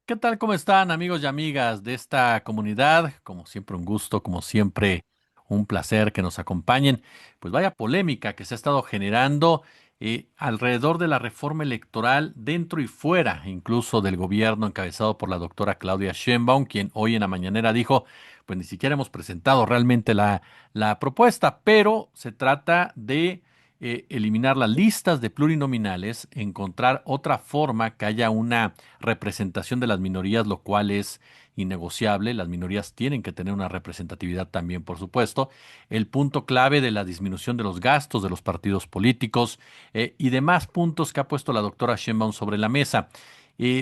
¿Qué tal? ¿Cómo están, amigos y amigas de esta comunidad? Como siempre, un gusto, como siempre, un placer que nos acompañen. Pues vaya polémica que se ha estado generando alrededor de la reforma electoral dentro y fuera, incluso del gobierno encabezado por la doctora Claudia Sheinbaum, quien hoy en la mañanera dijo, pues ni siquiera hemos presentado realmente la propuesta, pero se trata de eliminar las listas de plurinominales, encontrar otra forma que haya una representación de las minorías, lo cual es innegociable. Las minorías tienen que tener una representatividad también, por supuesto. El punto clave de la disminución de los gastos de los partidos políticos y demás puntos que ha puesto la doctora Sheinbaum sobre la mesa.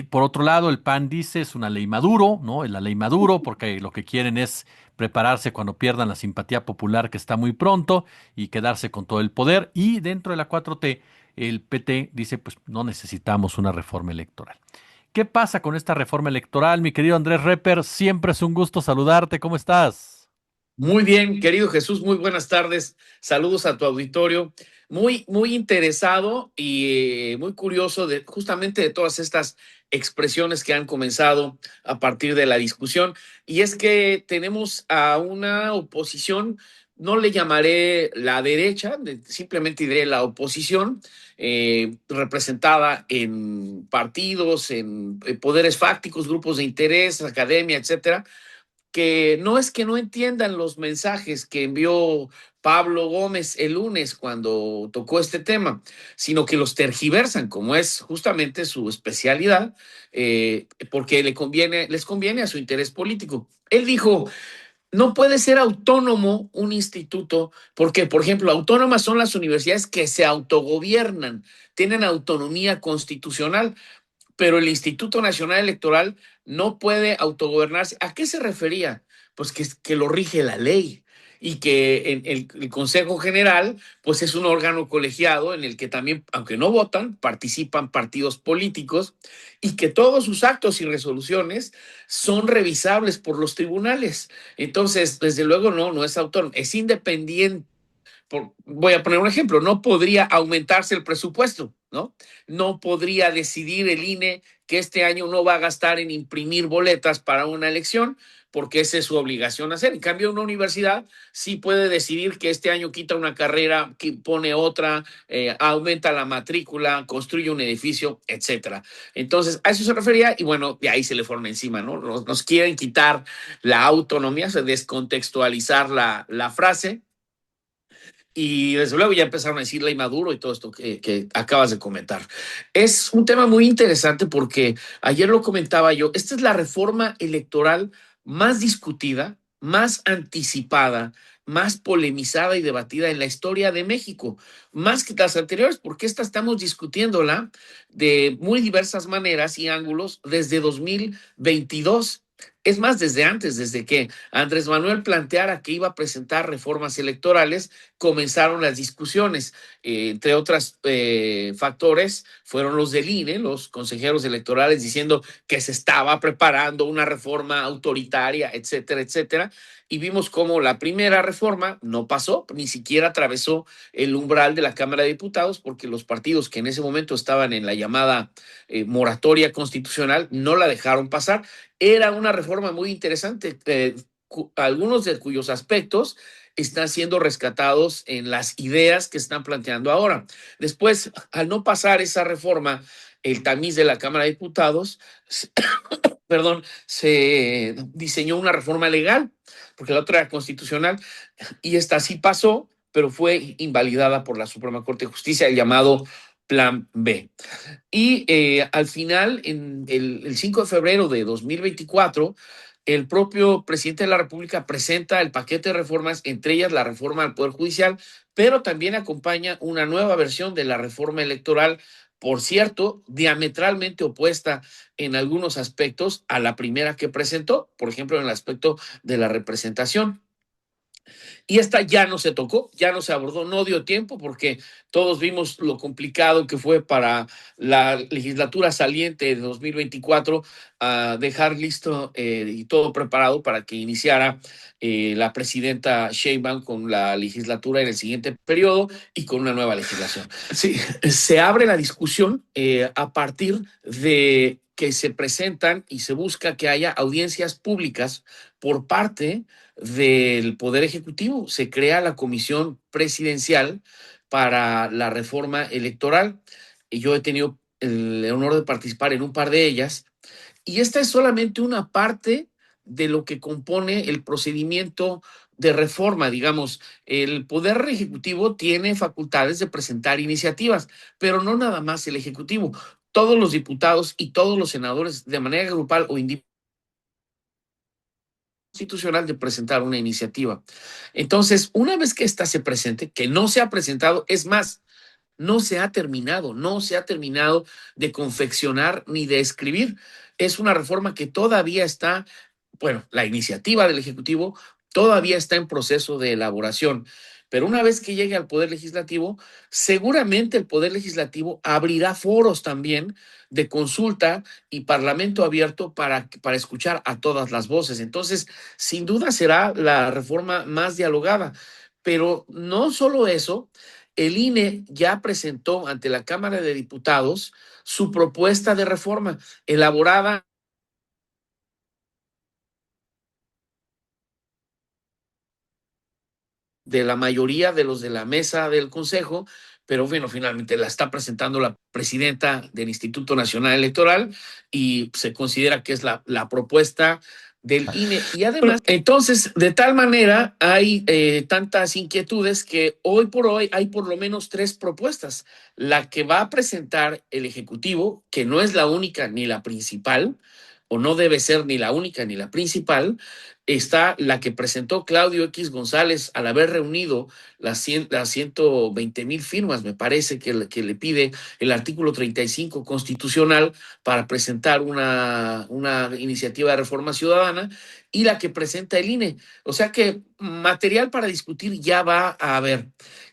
Por otro lado, el PAN dice es una ley Maduro, ¿no? Es la ley Maduro porque lo que quieren es prepararse cuando pierdan la simpatía popular que está muy pronto y quedarse con todo el poder. Y dentro de la 4T, el PT dice, pues no necesitamos una reforma electoral. ¿Qué pasa con esta reforma electoral, mi querido Andrés Reper? Siempre es un gusto saludarte. ¿Cómo estás? Muy bien, querido Jesús, muy buenas tardes. Saludos a tu auditorio. Muy interesado y muy curioso de justamente de todas estas expresiones que han comenzado a partir de la discusión. Y es que tenemos a una oposición, no le llamaré la derecha, simplemente diré la oposición, representada en partidos, en poderes fácticos, grupos de interés, academia, etcétera, que no es que no entiendan los mensajes que envió Pablo Gómez el lunes cuando tocó este tema, sino que los tergiversan, como es justamente su especialidad, porque les conviene a su interés político. Él dijo, no puede ser autónomo un instituto, porque, por ejemplo, autónomas son las universidades que se autogobiernan, tienen autonomía constitucional, pero el Instituto Nacional Electoral no puede autogobernarse. ¿A qué se refería? Pues que lo rige la ley y que en el Consejo General pues es un órgano colegiado en el que también, aunque no votan, participan partidos políticos y que todos sus actos y resoluciones son revisables por los tribunales. Entonces, desde luego no es autónomo, es independiente. Voy a poner un ejemplo, no podría aumentarse el presupuesto, ¿no? No podría decidir el INE que este año no va a gastar en imprimir boletas para una elección, porque esa es su obligación hacer. En cambio, una universidad sí puede decidir que este año quita una carrera, que pone otra, aumenta la matrícula, construye un edificio, etcétera. Entonces, a eso se refería y bueno, de ahí se le forma encima, ¿no? Nos quieren quitar la autonomía, o sea, descontextualizar la frase y desde luego ya empezaron a decir ley Maduro y todo esto que acabas de comentar. Es un tema muy interesante porque ayer lo comentaba yo, esta es la reforma electoral más discutida, más anticipada, más polemizada y debatida en la historia de México, más que las anteriores, porque esta estamos discutiéndola de muy diversas maneras y ángulos desde 2022. Es más, desde antes, desde que Andrés Manuel planteara que iba a presentar reformas electorales, comenzaron las discusiones. Entre otros factores, fueron los del INE, los consejeros electorales, diciendo que se estaba preparando una reforma autoritaria, etcétera, etcétera. Y vimos cómo la primera reforma no pasó, ni siquiera atravesó el umbral de la Cámara de Diputados, porque los partidos que en ese momento estaban en la llamada moratoria constitucional no la dejaron pasar. Era una reforma muy interesante, algunos de cuyos aspectos están siendo rescatados en las ideas que están planteando ahora. Después, al no pasar esa reforma, el tamiz de la Cámara de Diputados, perdón, se diseñó una reforma legal, porque la otra era constitucional, y esta sí pasó, pero fue invalidada por la Suprema Corte de Justicia, el llamado Plan B. Y al final, en el 5 de febrero de 2024, el propio presidente de la República presenta el paquete de reformas, entre ellas la reforma al Poder Judicial, pero también acompaña una nueva versión de la reforma electoral, por cierto, diametralmente opuesta en algunos aspectos a la primera que presentó, por ejemplo, en el aspecto de la representación. Y esta ya no se tocó, ya no se abordó, no dio tiempo porque todos vimos lo complicado que fue para la legislatura saliente de 2024 a dejar listo y todo preparado para que iniciara la presidenta Sheinbaum con la legislatura en el siguiente periodo y con una nueva legislación. Sí, se abre la discusión a partir de que se presentan y se busca que haya audiencias públicas por parte del Poder Ejecutivo. Se crea la Comisión Presidencial para la Reforma Electoral y yo he tenido el honor de participar en un par de ellas. Y esta es solamente una parte de lo que compone el procedimiento de reforma. Digamos, el Poder Ejecutivo tiene facultades de presentar iniciativas, pero no nada más el Ejecutivo. Todos los diputados y todos los senadores, de manera grupal o individual, constitucional de presentar una iniciativa. Entonces, una vez que ésta se presente, que no se ha presentado, es más, no se ha terminado de confeccionar ni de escribir. Es una reforma que todavía está, bueno, la iniciativa del Ejecutivo todavía está en proceso de elaboración. Pero una vez que llegue al Poder Legislativo, seguramente el Poder Legislativo abrirá foros también de consulta y parlamento abierto para escuchar a todas las voces. Entonces, sin duda será la reforma más dialogada. Pero no solo eso, el INE ya presentó ante la Cámara de Diputados su propuesta de reforma elaborada de la mayoría de los de la mesa del Consejo, pero bueno, finalmente la está presentando la presidenta del Instituto Nacional Electoral y se considera que es la propuesta del INE. Y además, entonces, de tal manera, hay tantas inquietudes que hoy por hoy hay por lo menos tres propuestas. La que va a presentar el Ejecutivo, que no es la única ni la principal, o no debe ser ni la única ni la principal. Está la que presentó Claudio X González al haber reunido las 120,000 firmas, me parece que le pide el artículo 35 constitucional para presentar una iniciativa de reforma ciudadana, y la que presenta el INE. O sea que material para discutir ya va a haber.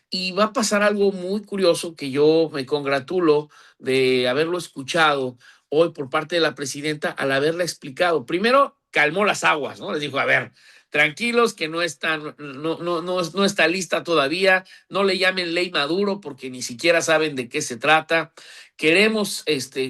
Y va a pasar algo muy curioso que yo me congratulo de haberlo escuchado hoy por parte de la presidenta al haberla explicado. Primero, calmó las aguas, ¿no? Les dijo, a ver, tranquilos, que no está lista todavía, no le llamen ley Maduro porque ni siquiera saben de qué se trata. Queremos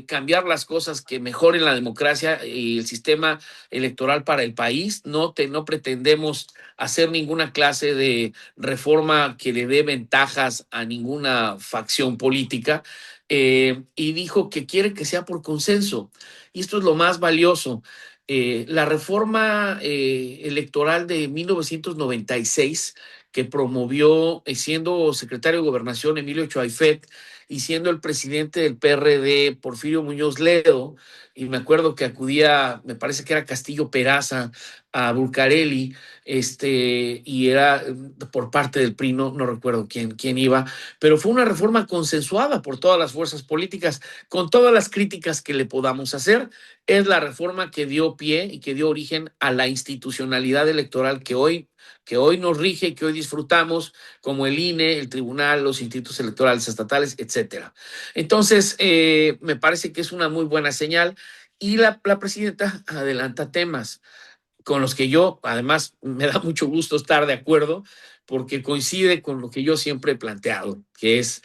cambiar las cosas que mejoren la democracia y el sistema electoral para el país. No pretendemos hacer ninguna clase de reforma que le dé ventajas a ninguna facción política. Y dijo que quiere que sea por consenso. Y esto es lo más valioso. La reforma electoral de 1996 que promovió, siendo secretario de Gobernación Emilio Choaifet y siendo el presidente del PRD Porfirio Muñoz Ledo, y me acuerdo que acudía, me parece que era Castillo Peraza, a Bulcarelli, y era por parte del PRI, no recuerdo quién iba, pero fue una reforma consensuada por todas las fuerzas políticas, con todas las críticas que le podamos hacer. Es la reforma que dio pie y que dio origen a la institucionalidad electoral que hoy nos rige y que hoy disfrutamos, como el INE, el tribunal, los institutos electorales estatales, etcétera. Entonces, me parece que es una muy buena señal y la presidenta adelanta temas con los que yo, además, me da mucho gusto estar de acuerdo porque coincide con lo que yo siempre he planteado, que es,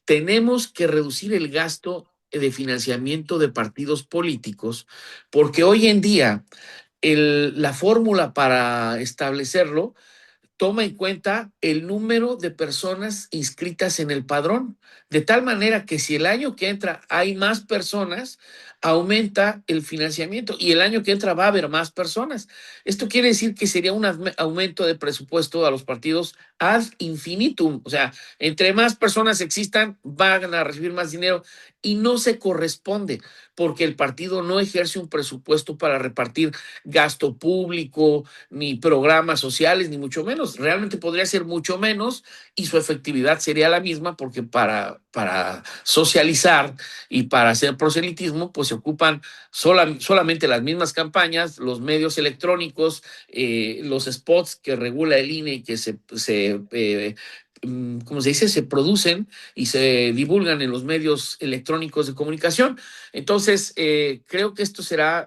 tenemos que reducir el gasto de financiamiento de partidos políticos, porque hoy en día la fórmula para establecerlo toma en cuenta el número de personas inscritas en el padrón, de tal manera que si el año que entra hay más personas, aumenta el financiamiento y el año que entra va a haber más personas. Esto quiere decir que sería un aumento de presupuesto a los partidos ad infinitum, o sea, entre más personas existan, van a recibir más dinero y no se corresponde porque el partido no ejerce un presupuesto para repartir gasto público, ni programas sociales, ni mucho menos. Realmente podría ser mucho menos y su efectividad sería la misma porque para socializar y para hacer proselitismo, pues se ocupan solamente las mismas campañas, los medios electrónicos, los spots que regula el INE y que ¿cómo se dice? Se producen y se divulgan en los medios electrónicos de comunicación. Entonces, creo que esto será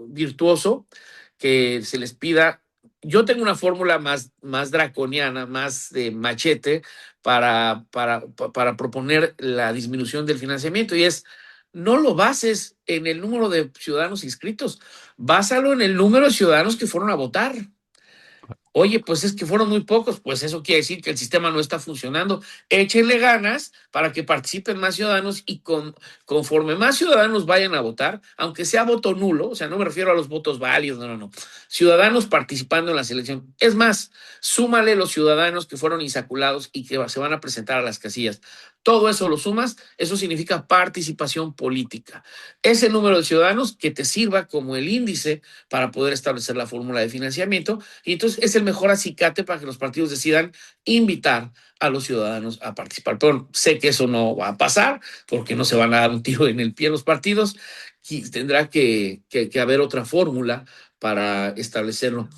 virtuoso, que se les pida. Yo tengo una fórmula más draconiana, más de machete para proponer la disminución del financiamiento y es no lo bases en el número de ciudadanos inscritos, básalo en el número de ciudadanos que fueron a votar. Oye, pues es que fueron muy pocos, pues eso quiere decir que el sistema no está funcionando. Échenle ganas para que participen más ciudadanos y conforme más ciudadanos vayan a votar, aunque sea voto nulo, o sea, no me refiero a los votos válidos, no, no, no. Ciudadanos participando en la selección. Es más, súmale los ciudadanos que fueron insaculados y que se van a presentar a las casillas. Todo eso lo sumas, eso significa participación política. Ese número de ciudadanos que te sirva como el índice para poder establecer la fórmula de financiamiento y entonces es el mejor acicate para que los partidos decidan invitar a los ciudadanos a participar. Pero sé que eso no va a pasar porque no se van a dar un tiro en el pie los partidos y tendrá que haber otra fórmula para establecerlo.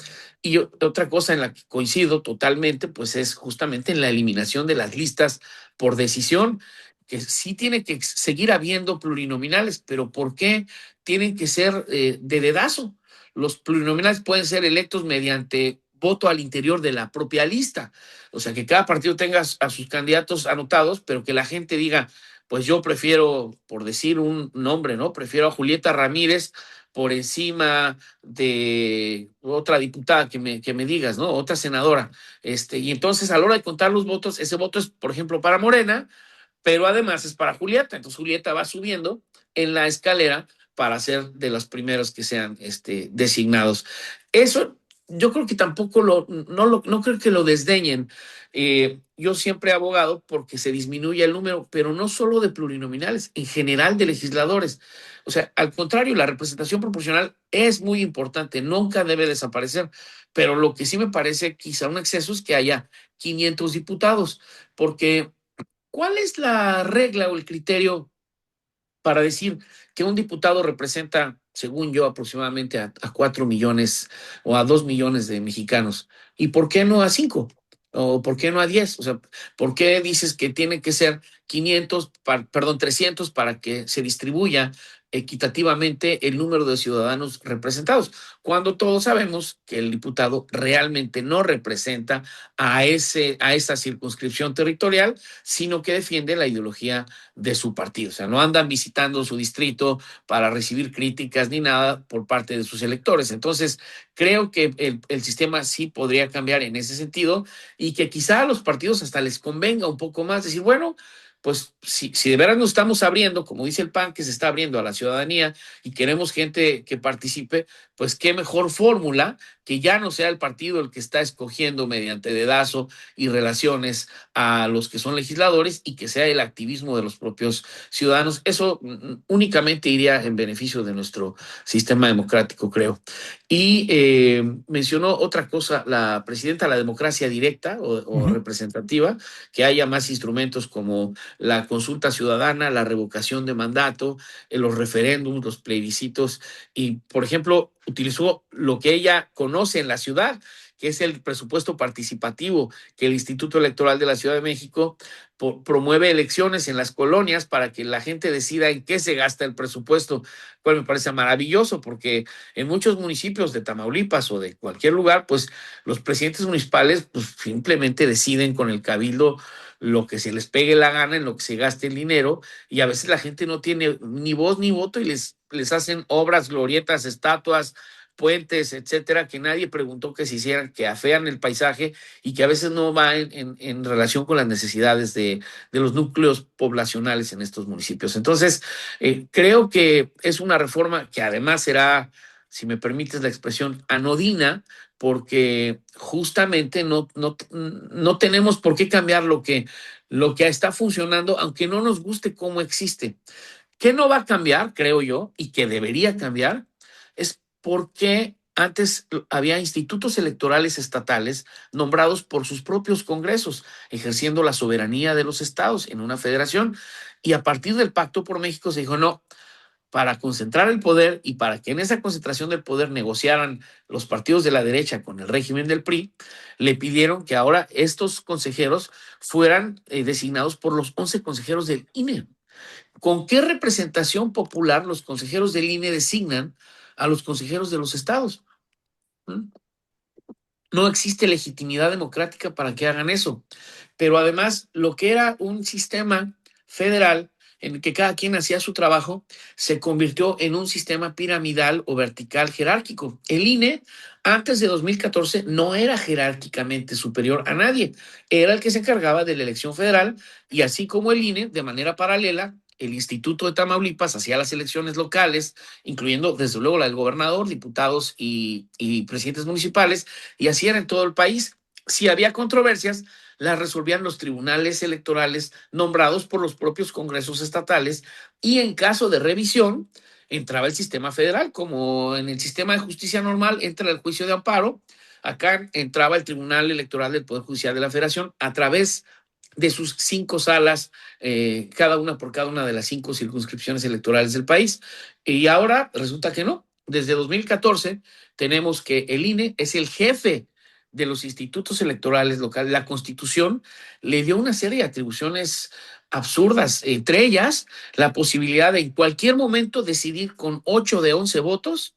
Y otra cosa en la que coincido totalmente, pues es justamente en la eliminación de las listas por decisión, que sí tiene que seguir habiendo plurinominales, pero ¿por qué tienen que ser de dedazo? Los plurinominales pueden ser electos mediante voto al interior de la propia lista. O sea, que cada partido tenga a sus candidatos anotados, pero que la gente diga, pues yo prefiero, por decir un nombre, ¿no? Prefiero a Julieta Ramírez por encima de otra diputada que me digas, ¿no? Otra senadora. Y entonces a la hora de contar los votos, ese voto es, por ejemplo, para Morena, pero además es para Julieta. Entonces Julieta va subiendo en la escalera para ser de los primeros que sean designados. Eso yo creo que tampoco no creo que lo desdeñen. Yo siempre he abogado porque se disminuya el número, pero no solo de plurinominales, en general de legisladores. O sea, al contrario, la representación proporcional es muy importante, nunca debe desaparecer, pero lo que sí me parece quizá un exceso es que haya 500 diputados, porque ¿cuál es la regla o el criterio para decir que un diputado representa, según yo, aproximadamente a 4 millones o a 2 millones de mexicanos? ¿Y por qué no a 5? ¿O por qué no a 10? O sea, ¿por qué dices que tiene que ser 500, perdón, 300 para que se distribuya equitativamente el número de ciudadanos representados, cuando todos sabemos que el diputado realmente no representa a esa circunscripción territorial, sino que defiende la ideología de su partido? O sea, no andan visitando su distrito para recibir críticas ni nada por parte de sus electores. Entonces, creo que el sistema sí podría cambiar en ese sentido y que quizá a los partidos hasta les convenga un poco más decir, bueno, pues si de veras nos estamos abriendo, como dice el PAN, que se está abriendo a la ciudadanía y queremos gente que participe, pues qué mejor fórmula que ya no sea el partido el que está escogiendo mediante dedazo y relaciones a los que son legisladores y que sea el activismo de los propios ciudadanos. Eso únicamente iría en beneficio de nuestro sistema democrático, creo. Y mencionó otra cosa, la presidenta, la democracia directa o Ujú. representativa, que haya más instrumentos como la consulta ciudadana, la revocación de mandato, los referéndums, los plebiscitos, y, por ejemplo, utilizó lo que ella conoce en la ciudad, que es el presupuesto participativo, que el Instituto Electoral de la Ciudad de México promueve elecciones en las colonias para que la gente decida en qué se gasta el presupuesto, cual me parece maravilloso, porque en muchos municipios de Tamaulipas o de cualquier lugar, pues los presidentes municipales pues, simplemente deciden con el cabildo lo que se les pegue la gana, en lo que se gaste el dinero, y a veces la gente no tiene ni voz ni voto y les hacen obras, glorietas, estatuas, puentes, etcétera, que nadie preguntó que se hicieran, que afean el paisaje y que a veces no va en relación con las necesidades de los núcleos poblacionales en estos municipios. Entonces, creo que es una reforma que además será, si me permites la expresión, anodina, porque justamente no tenemos por qué cambiar lo que está funcionando, aunque no nos guste cómo existe. ¿Qué no va a cambiar, creo yo, y que debería cambiar? Es porque antes había institutos electorales estatales nombrados por sus propios congresos, ejerciendo la soberanía de los estados en una federación. Y a partir del Pacto por México se dijo, no, para concentrar el poder y para que en esa concentración del poder negociaran los partidos de la derecha con el régimen del PRI, le pidieron que ahora estos consejeros fueran designados por los 11 consejeros del INE. ¿Con qué representación popular los consejeros del INE designan a los consejeros de los estados? ¿Mm? No existe legitimidad democrática para que hagan eso. Pero además, lo que era un sistema federal en el que cada quien hacía su trabajo, se convirtió en un sistema piramidal o vertical jerárquico. El INE, antes de 2014, no era jerárquicamente superior a nadie. Era el que se encargaba de la elección federal y así como el INE, de manera paralela, el Instituto de Tamaulipas hacía las elecciones locales, incluyendo desde luego la del gobernador, diputados y presidentes municipales, y así era en todo el país. Si había controversias, las resolvían los tribunales electorales nombrados por los propios congresos estatales y en caso de revisión entraba el sistema federal, como en el sistema de justicia normal entra el juicio de amparo, acá entraba el Tribunal Electoral del Poder Judicial de la Federación a través de sus 5 salas, cada una por cada una de las 5 circunscripciones electorales del país. Y ahora resulta que no. Desde 2014 tenemos que el INE es el jefe de los institutos electorales locales. La Constitución le dio una serie de atribuciones absurdas, entre ellas la posibilidad de en cualquier momento decidir con 8 de 11 votos,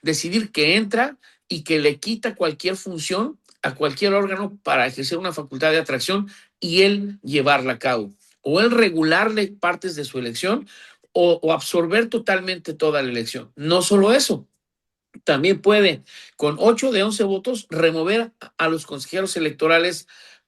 decidir que entra y que le quita cualquier función a cualquier órgano para ejercer una facultad de atracción y él llevarla a cabo, o él regularle partes de su elección o absorber totalmente toda la elección. No solo eso, también puede, con 8 de 11 votos, remover a los consejeros electorales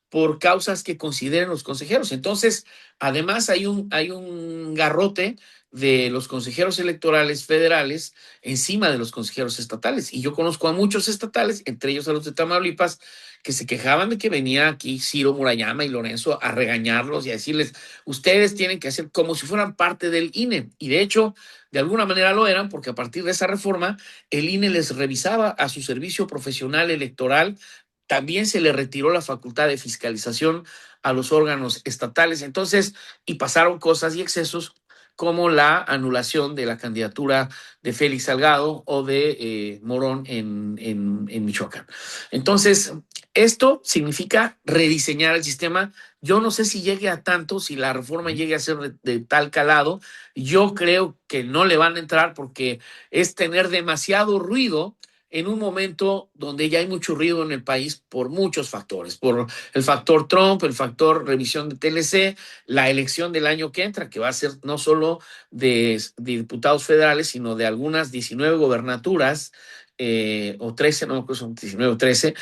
por causas que consideren los consejeros. Entonces, además hay un garrote de los consejeros electorales federales encima de los consejeros estatales. Y yo conozco a muchos estatales, entre ellos a los de Tamaulipas, que se quejaban de que venía aquí Ciro Murayama y Lorenzo a regañarlos y a decirles, ustedes tienen que hacer como si fueran parte del INE. Y de hecho, de alguna manera lo eran, porque a partir de esa reforma, el INE les revisaba a su servicio profesional electoral, también se le retiró la facultad de fiscalización a los órganos estatales. Entonces, y pasaron cosas y excesos como la anulación de la candidatura de Félix Salgado o de Morón en Michoacán. Entonces, esto significa rediseñar el sistema. Yo no sé si llegue a tanto, si la reforma llegue a ser de tal calado. Yo creo que no le van a entrar porque es tener demasiado ruido en un momento donde ya hay mucho ruido en el país por muchos factores, por el factor Trump, el factor revisión de TLC, la elección del año que entra, que va a ser no solo de diputados federales, sino de algunas 19 gobernaturas, o 13, no, pues son 19 o 13,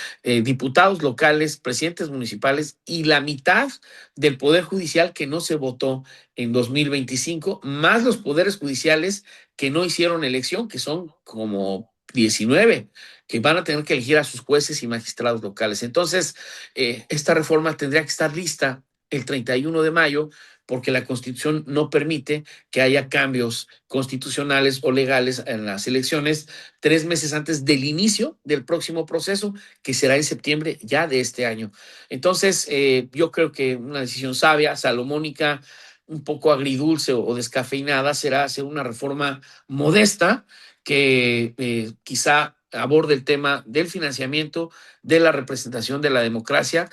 diputados locales, presidentes municipales y la mitad del Poder Judicial que no se votó en 2025, más los poderes judiciales que no hicieron elección, que son como 19, que van a tener que elegir a sus jueces y magistrados locales. Entonces, esta reforma tendría que estar lista el 31 de mayo porque la Constitución no permite que haya cambios constitucionales o legales en las elecciones 3 meses antes del inicio del próximo proceso, que será en septiembre ya de este año. Entonces, yo creo que una decisión sabia, salomónica, un poco agridulce o descafeinada, será hacer una reforma modesta que quizá aborde el tema del financiamiento, de la representación de la democracia,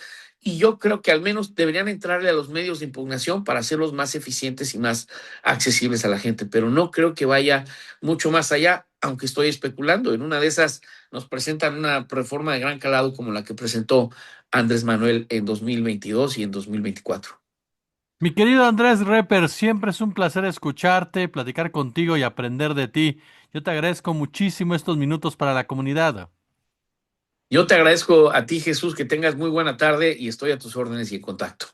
y yo creo que al menos deberían entrarle a los medios de impugnación para hacerlos más eficientes y más accesibles a la gente, pero no creo que vaya mucho más allá, aunque estoy especulando. En una de esas nos presentan una reforma de gran calado como la que presentó Andrés Manuel en 2022 y en 2024. Mi querido Andrés Reper, siempre es un placer escucharte, platicar contigo y aprender de ti. Yo te agradezco muchísimo estos minutos para la comunidad. Yo te agradezco a ti, Jesús, que tengas muy buena tarde y estoy a tus órdenes y en contacto.